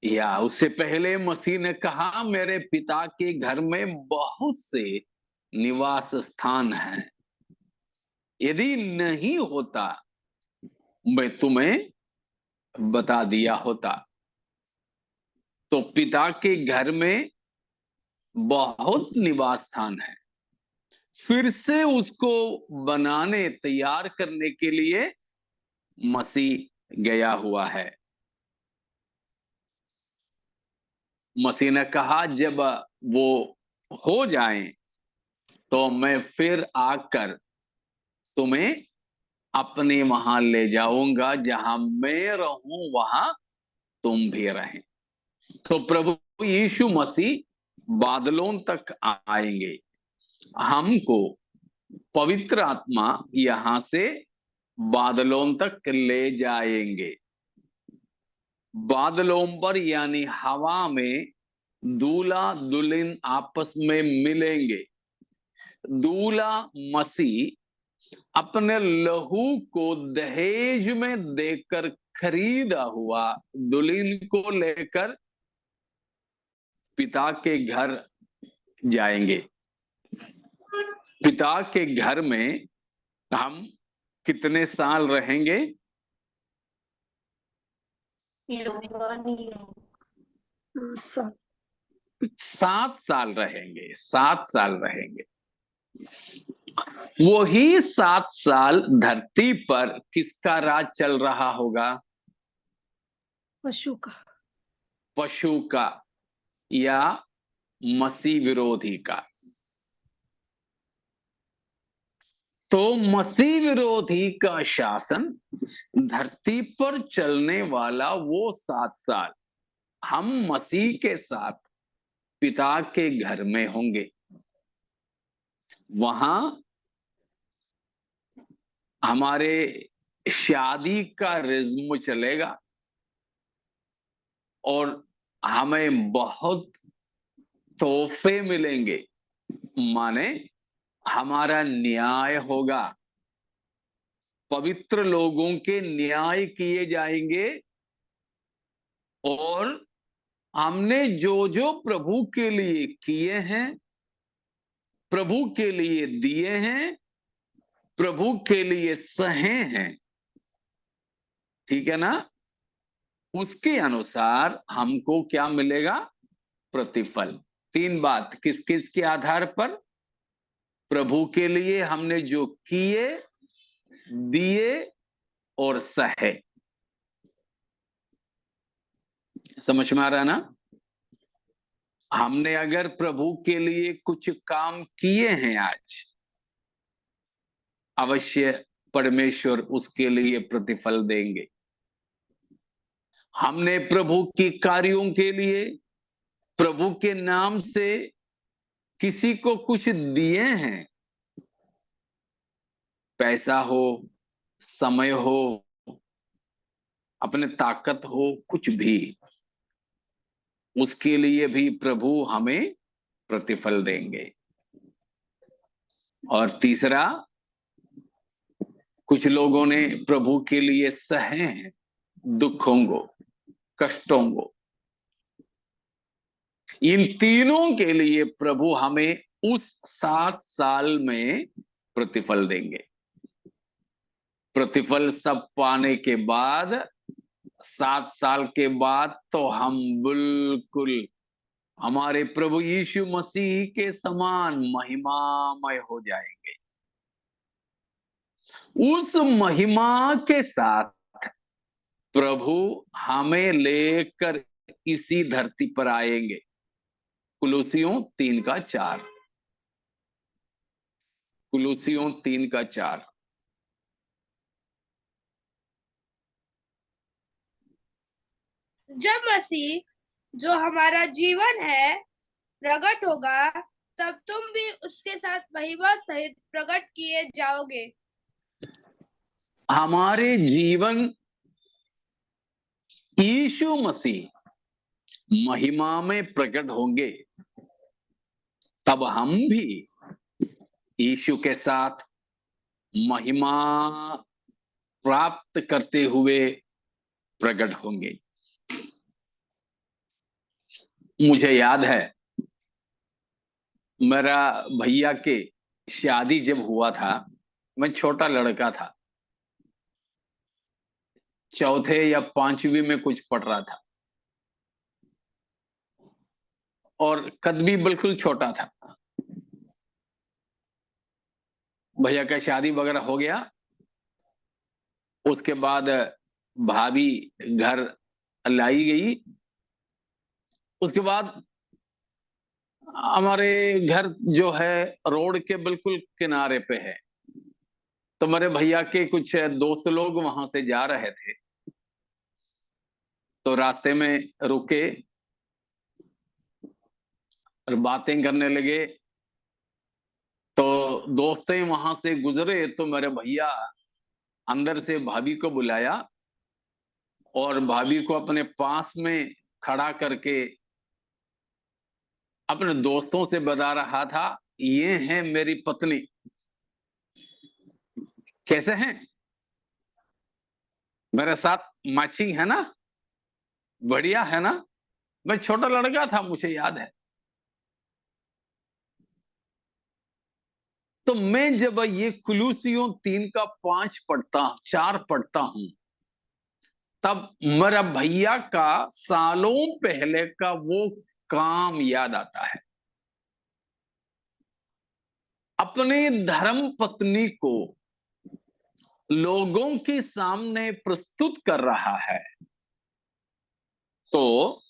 या उससे पहले मसीह ने कहा, मेरे पिता के घर में बहुत से निवास स्थान हैं, यदि नहीं होता मैं तुम्हें बता दिया होता। तो पिता के घर में बहुत निवास स्थान है, फिर से उसको बनाने तैयार करने के लिए मसीह गया हुआ है। मसीह ने कहा जब वो हो जाए तो मैं फिर आकर तुम्हें अपने वहां ले जाऊंगा, जहां मैं रहूं वहां तुम भी रहें। तो प्रभु यीशु मसीह बादलों तक आएंगे, हमको पवित्र आत्मा यहां से बादलों तक ले जाएंगे। बादलों पर यानी हवा में दूल्हा दुल्हन आपस में मिलेंगे। दूल्हा मसीह अपने लहू को दहेज में देकर खरीदा हुआ दुल्हन को लेकर पिता के घर जाएंगे। पिता के घर में हम कितने साल रहेंगे? 7 साल रहेंगे। 7 साल रहेंगे। वही 7 साल धरती पर किसका राज चल रहा होगा? पशु का। पशु का या मसीह विरोधी का। तो मसीह विरोधी का शासन, धरती पर चलने वाला वो 7 साल हम मसीह के साथ पिता के घर में होंगे। वहां हमारे शादी का रिज्म चलेगा और हमें बहुत तोहफे मिलेंगे, माने हमारा न्याय होगा, पवित्र लोगों के न्याय किए जाएंगे और हमने जो जो प्रभु के लिए किए हैं, प्रभु के लिए दिए हैं, प्रभु के लिए सहे हैं, ठीक है ना, उसके अनुसार हमको क्या मिलेगा? प्रतिफल। 3 बात किस किस के आधार पर? प्रभु के लिए हमने जो किए, दिए और सहे। समझ में आ रहा है ना? हमने अगर प्रभु के लिए कुछ काम किए हैं आज, अवश्य परमेश्वर उसके लिए प्रतिफल देंगे। हमने प्रभु के कार्यों के लिए, प्रभु के नाम से किसी को कुछ दिए हैं, पैसा हो, समय हो, अपने ताकत हो, कुछ भी, उसके लिए भी प्रभु हमें प्रतिफल देंगे। और तीसरा, कुछ लोगों ने प्रभु के लिए सहे हैं दुखों को, कष्टों को। इन तीनों के लिए प्रभु हमें उस 7 साल में प्रतिफल देंगे। प्रतिफल सब पाने के बाद 7 साल के बाद तो हम बिल्कुल हमारे प्रभु यीशु मसीह के समान महिमामय हो जाएंगे। उस महिमा के साथ प्रभु हमें लेकर इसी धरती पर आएंगे। कुलुसियों 3:4। कुलुसियों 3:4। जब मसीह जो हमारा जीवन है प्रकट होगा, तब तुम भी उसके साथ महिमा सहित प्रकट किए जाओगे। हमारे जीवन यीशु मसीह महिमा में प्रकट होंगे, तब हम भी यीशु के साथ महिमा प्राप्त करते हुए प्रकट होंगे। मुझे याद है, मेरा भैया के शादी जब हुआ था, मैं छोटा लड़का था, 4th या 5वीं में कुछ पढ़ रहा था। और कद भी बिल्कुल छोटा था। भैया का शादी वगैरह हो गया, उसके बाद भाभी घर लाई गई। उसके बाद हमारे घर जो है रोड के बिल्कुल किनारे पे है, तो मेरे भैया के कुछ दोस्त लोग वहां से जा रहे थे, तो रास्ते में रुके और बातें करने लगे। तो दोस्तें वहां से गुजरे तो मेरे भैया अंदर से भाभी को बुलाया और भाभी को अपने पास में खड़ा करके अपने दोस्तों से बता रहा था, ये है मेरी पत्नी। कैसे हैं, मेरे साथ मैचिंग है ना, बढ़िया है ना। मैं छोटा लड़का था, मुझे याद है। तो मैं जब ये कुलूसियों 3 का 4 पढ़ता हूं, तब मेरा भैया का सालों पहले का वो काम याद आता है। अपनी धर्म पत्नी को लोगों के सामने प्रस्तुत कर रहा है। तो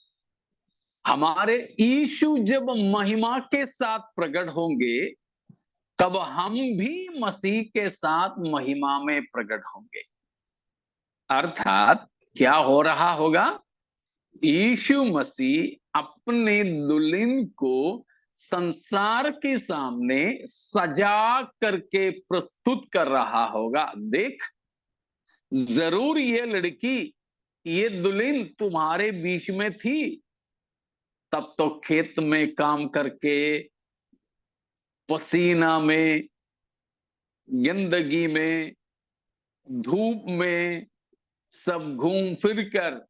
हमारे यीशु जब महिमा के साथ प्रकट होंगे, तब हम भी मसीह के साथ महिमा में प्रकट होंगे। अर्थात क्या हो रहा होगा, यीशु मसीह अपने दुल्हन को संसार के सामने सजा करके प्रस्तुत कर रहा होगा। देख, जरूर ये लड़की, ये दुल्हन तुम्हारे बीच में थी, तब तो खेत में काम करके, पसीना में, गंदगी में, धूप में सब घूम फिर कर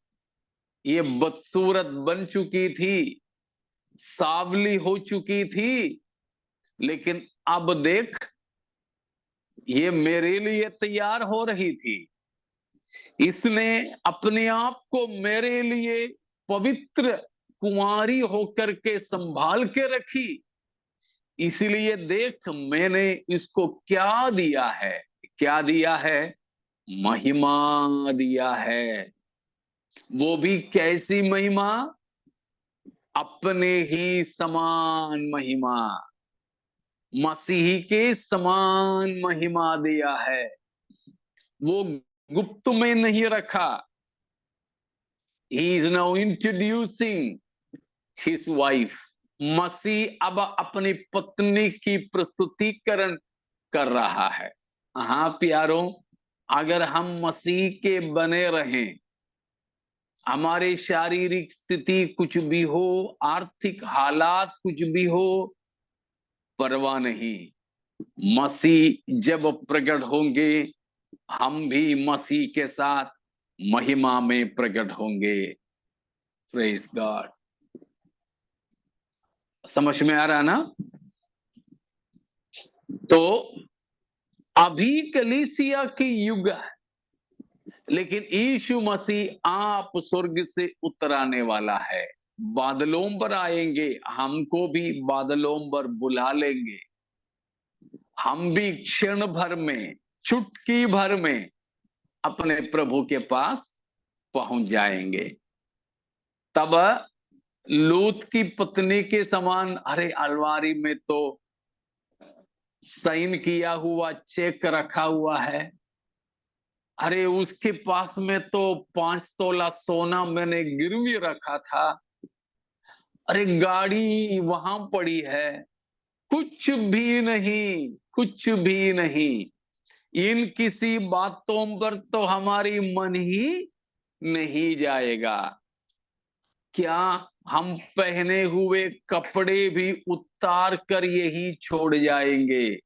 ये बदसूरत बन चुकी थी, सावली हो चुकी थी। लेकिन अब देख, ये मेरे लिए तैयार हो रही थी। इसने अपने आप को मेरे लिए पवित्र कुंवारी होकर के संभाल के रखी। इसलिए देख, मैंने इसको क्या दिया है, क्या दिया है, महिमा दिया है। वो भी कैसी महिमा, अपने ही समान महिमा, मसीह के समान महिमा दिया है। वो गुप्त में नहीं रखा। He is now introducing his wife. मसीह अब अपनी पत्नी की प्रस्तुतिकरण कर रहा है। हाँ प्यारों, अगर हम मसीह के बने रहें, हमारी शारीरिक स्थिति कुछ भी हो, आर्थिक हालात कुछ भी हो, परवाह नहीं। मसीह जब प्रकट होंगे, हम भी मसीह के साथ महिमा में प्रकट होंगे। Praise God. समझ में आ रहा ना? तो अभी कलीसिया की युग है, लेकिन यीशु मसीह आप स्वर्ग से उतराने वाला है, बादलों पर आएंगे, हमको भी बादलों पर बुला लेंगे। हम भी क्षण भर में, चुटकी भर में अपने प्रभु के पास पहुंच जाएंगे। तब लूत की पत्नी के समान, अरे अलमारी में तो साइन किया हुआ चेक रखा हुआ है, अरे उसके पास में तो 5 तोला सोना मैंने गिरवी रखा था, अरे गाड़ी वहां पड़ी है। कुछ भी नहीं, कुछ भी नहीं। इन किसी बातों पर तो हमारी मन ही नहीं जाएगा। क्या हम पहने हुए कपड़े भी उतार कर यही छोड़ जाएंगे?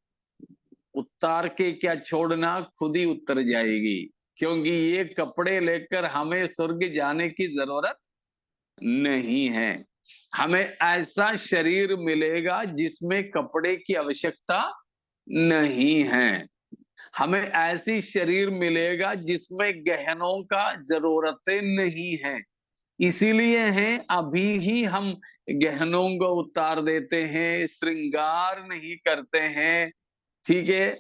उतार के क्या छोड़ना, खुद ही उतर जाएगी, क्योंकि ये कपड़े लेकर हमें स्वर्ग जाने की जरूरत नहीं है। हमें ऐसा शरीर मिलेगा जिसमें कपड़े की आवश्यकता नहीं है। हमें ऐसी शरीर मिलेगा जिसमें गहनों का जरूरतें नहीं है। इसीलिए हैं अभी ही हम गहनों को उतार देते हैं, श्रृंगार नहीं करते हैं, ठीक है,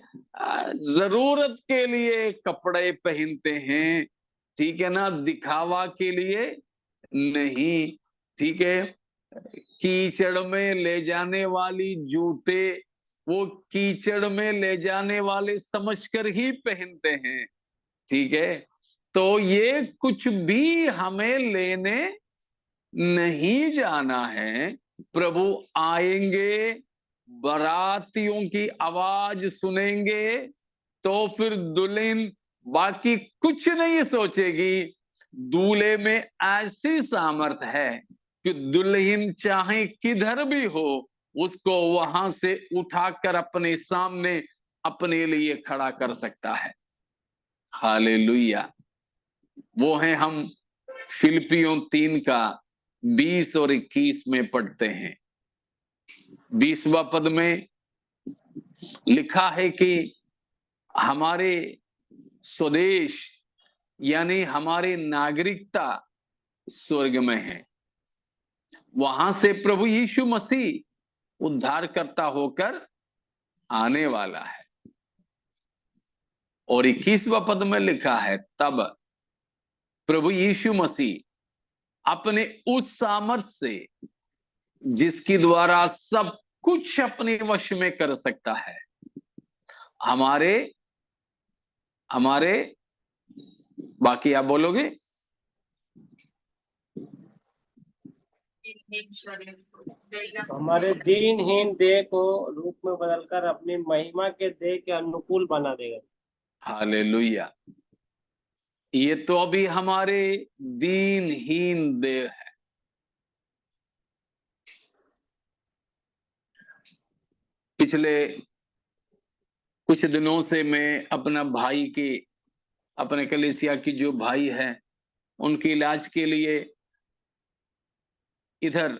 जरूरत के लिए कपड़े पहनते हैं, ठीक है ना, दिखावा के लिए नहीं, ठीक है। कीचड़ में ले जाने वाली जूते वो कीचड़ में ले जाने वाले समझकर ही पहनते हैं, ठीक है। तो ये कुछ भी हमें लेने नहीं जाना है। प्रभु आएंगे, बारातियों की आवाज सुनेंगे, तो फिर दुल्हन बाकी कुछ नहीं सोचेगी। दूल्हे में ऐसी सामर्थ है कि दुल्हन चाहे किधर भी हो, उसको वहां से उठाकर अपने सामने अपने लिए खड़ा कर सकता है। हालेलुया। वो है हम फिलिपियों 3 का 20 और 21 में पढ़ते हैं। 20वां पद में लिखा है कि हमारे स्वदेश यानी हमारी नागरिकता स्वर्ग में है, वहां से प्रभु यीशु मसीह उद्धारकर्ता होकर आने वाला है। और 21वां पद में लिखा है, तब प्रभु यीशु मसीह अपने उस सामर्थ से जिसकी द्वारा सब कुछ अपने वश में कर सकता है, हमारे बाकी आप बोलोगे, हमारे दीनहीन देह को रूप में बदलकर अपनी महिमा के देह के अनुकूल बना देगा। हालेलुया। ये तो अभी हमारे दीनहीन देह है। पिछले कुछ दिनों से मैं अपने कलीसिया की जो भाई है, उनके इलाज के लिए इधर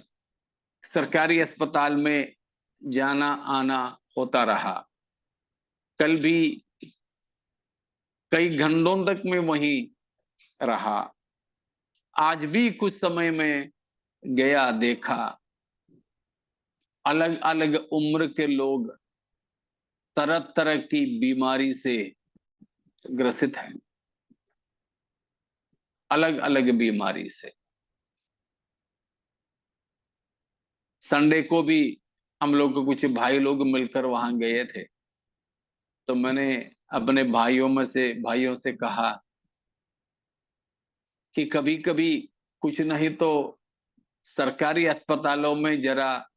सरकारी अस्पताल में जाना आना होता रहा। कल भी कई घंटों तक मैं वहीं रहा। आज भी कुछ समय में गया, देखा अलग अलग उम्र के लोग तरह तरह की बीमारी से ग्रसित हैं, अलग अलग बीमारी से। संडे को भी हम लोग कुछ भाई लोग मिलकर वहां गए थे, तो मैंने अपने भाइयों से कहा कि कभी कभी कुछ नहीं तो सरकारी अस्पतालों में जरा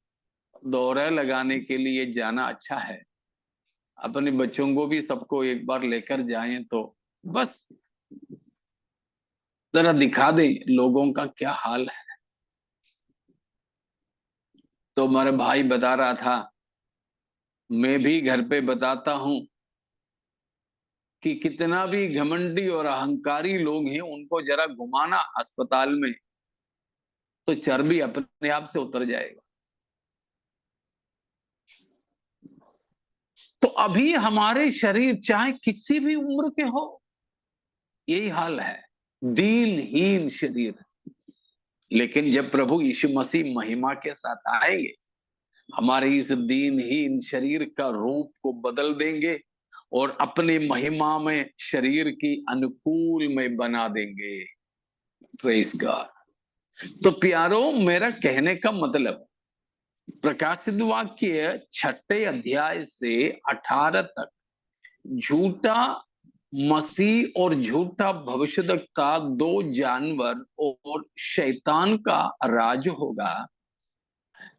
दौरा लगाने के लिए जाना अच्छा है। अपने बच्चों को भी सबको एक बार लेकर जाएं तो बस जरा दिखा दे लोगों का क्या हाल है। तो हमारे भाई बता रहा था, मैं भी घर पे बताता हूं कि कितना भी घमंडी और अहंकारी लोग हैं, उनको जरा घुमाना अस्पताल में तो चर्बी अपने आप से उतर जाएगा। तो अभी हमारे शरीर चाहे किसी भी उम्र के हो, यही हाल है, दीनहीन शरीर। लेकिन जब प्रभु यीशु मसीह महिमा के साथ आएंगे, हमारे इस दीनहीन शरीर का रूप को बदल देंगे और अपने महिमा में शरीर की अनुकूल में बना देंगे। Praise God. तो प्यारो, मेरा कहने का मतलब, प्रकाशित वाक्य 6 अध्याय से 18 तक झूठा मसीह और झूठा भविष्यद्वक्ता, 2 जानवर और शैतान का राज होगा।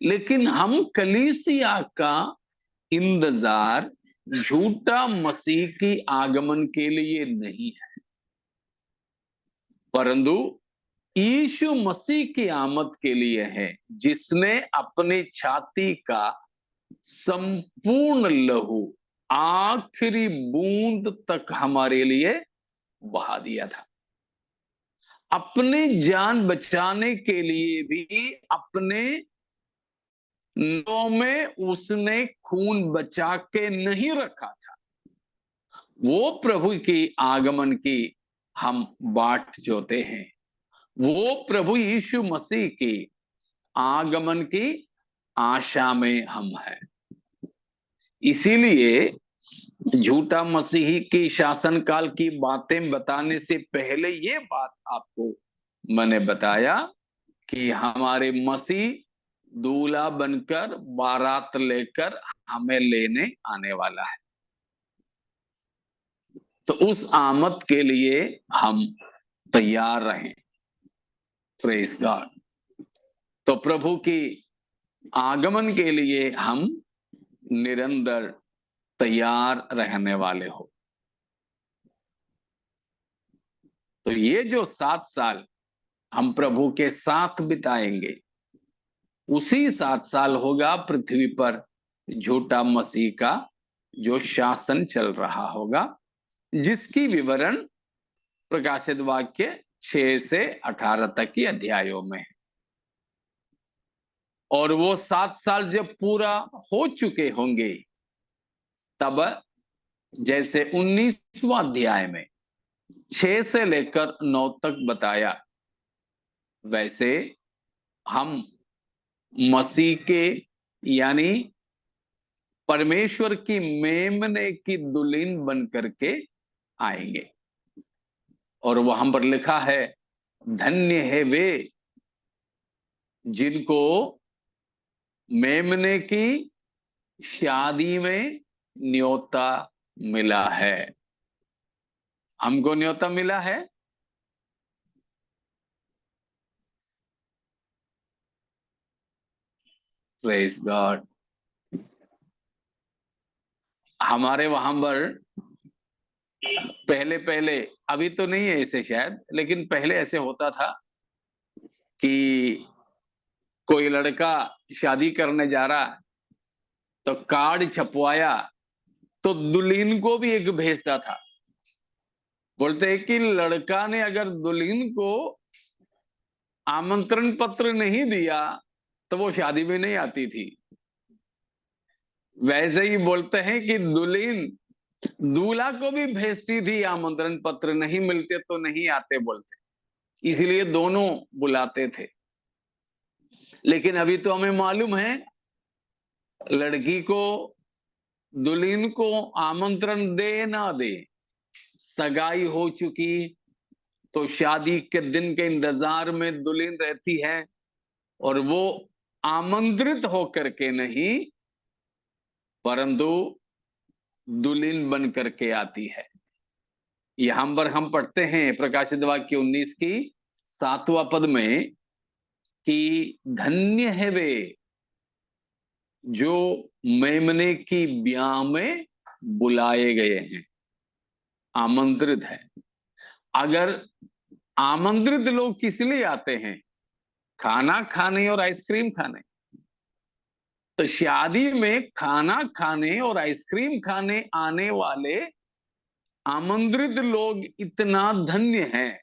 लेकिन हम कलीसिया का इंतजार झूठा मसीह की आगमन के लिए नहीं है, परंतु यीशु मसीह की आमद के लिए है, जिसने अपने छाती का संपूर्ण लहू आखिरी बूंद तक हमारे लिए बहा दिया था। अपने जान बचाने के लिए भी अपने में उसने खून बचा के नहीं रखा था। वो प्रभु की आगमन की हम बाट जोते हैं। वो प्रभु यीशु मसीह की आगमन की आशा में हम हैं। इसीलिए झूठा मसीही की शासनकाल की बातें बताने से पहले ये बात आपको मैंने बताया कि हमारे मसीह दूल्हा बनकर बारात लेकर हमें लेने आने वाला है। तो उस आमद के लिए हम तैयार रहें। Praise God. तो प्रभु की आगमन के लिए हम निरंतर तैयार रहने वाले हो। तो ये जो 7 साल हम प्रभु के साथ बिताएंगे, उसी 7 साल होगा पृथ्वी पर झूठा मसीह का जो शासन चल रहा होगा, जिसकी विवरण प्रकाशित वाक्य 6 से 18 तक की अध्यायों में है। और वो 7 साल जब पूरा हो चुके होंगे, तब जैसे 19वां अध्याय में 6 से लेकर 9 तक बताया, वैसे हम मसीह के यानी परमेश्वर की मेमने की दुल्हन बन करके आएंगे। और वहां पर लिखा है, धन्य है वे जिनको मेमने की शादी में न्योता मिला है। हमको न्योता मिला है। Praise God. हमारे वहां पर पहले, अभी तो नहीं है ऐसे शायद, लेकिन पहले ऐसे होता था कि कोई लड़का शादी करने जा रहा तो कार्ड छपवाया तो दुल्हन को भी एक भेजता था। बोलते हैं कि लड़का ने अगर दुल्हन को आमंत्रण पत्र नहीं दिया तो वो शादी में नहीं आती थी। वैसे ही बोलते हैं कि दुल्हन दूल्हा को भी भेजती थी आमंत्रण पत्र, नहीं मिलते तो नहीं आते बोलते, इसलिए दोनों बुलाते थे। लेकिन अभी तो हमें मालूम है, लड़की को दुल्हन को आमंत्रण दे ना दे, सगाई हो चुकी तो शादी के दिन के इंतजार में दुल्हन रहती है, और वो आमंत्रित होकर के नहीं परंतु दुल्हन बन करके आती है। यहां पर हम पढ़ते हैं प्रकाशित वाक्य 19 की 7वां पद में कि धन्य है वे जो मेमने की ब्याह में बुलाए गए हैं, आमंत्रित है। अगर आमंत्रित लोग किस लिए आते हैं? खाना खाने और आइसक्रीम खाने। तो शादी में खाना खाने और आइसक्रीम खाने आने वाले आमंत्रित लोग इतना धन्य हैं,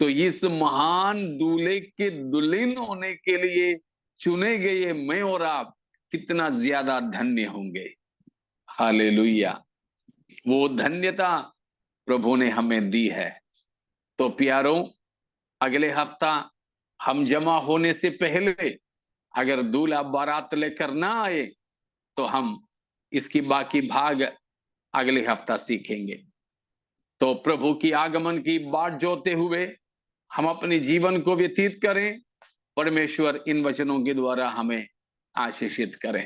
तो इस महान दूल्हे के दुल्हन होने के लिए चुने गए मैं और आप कितना ज्यादा धन्य होंगे। हालेलुया। वो धन्यता प्रभु ने हमें दी है। तो प्यारों, अगले हफ्ता हम जमा होने से पहले अगर दूल्हा बारात लेकर ना आए तो हम इसकी बाकी भाग अगले हफ्ता सीखेंगे। तो प्रभु की आगमन की बाट जोते हुए हम अपने जीवन को व्यतीत करें। परमेश्वर इन वचनों के द्वारा हमें आशीषित करें।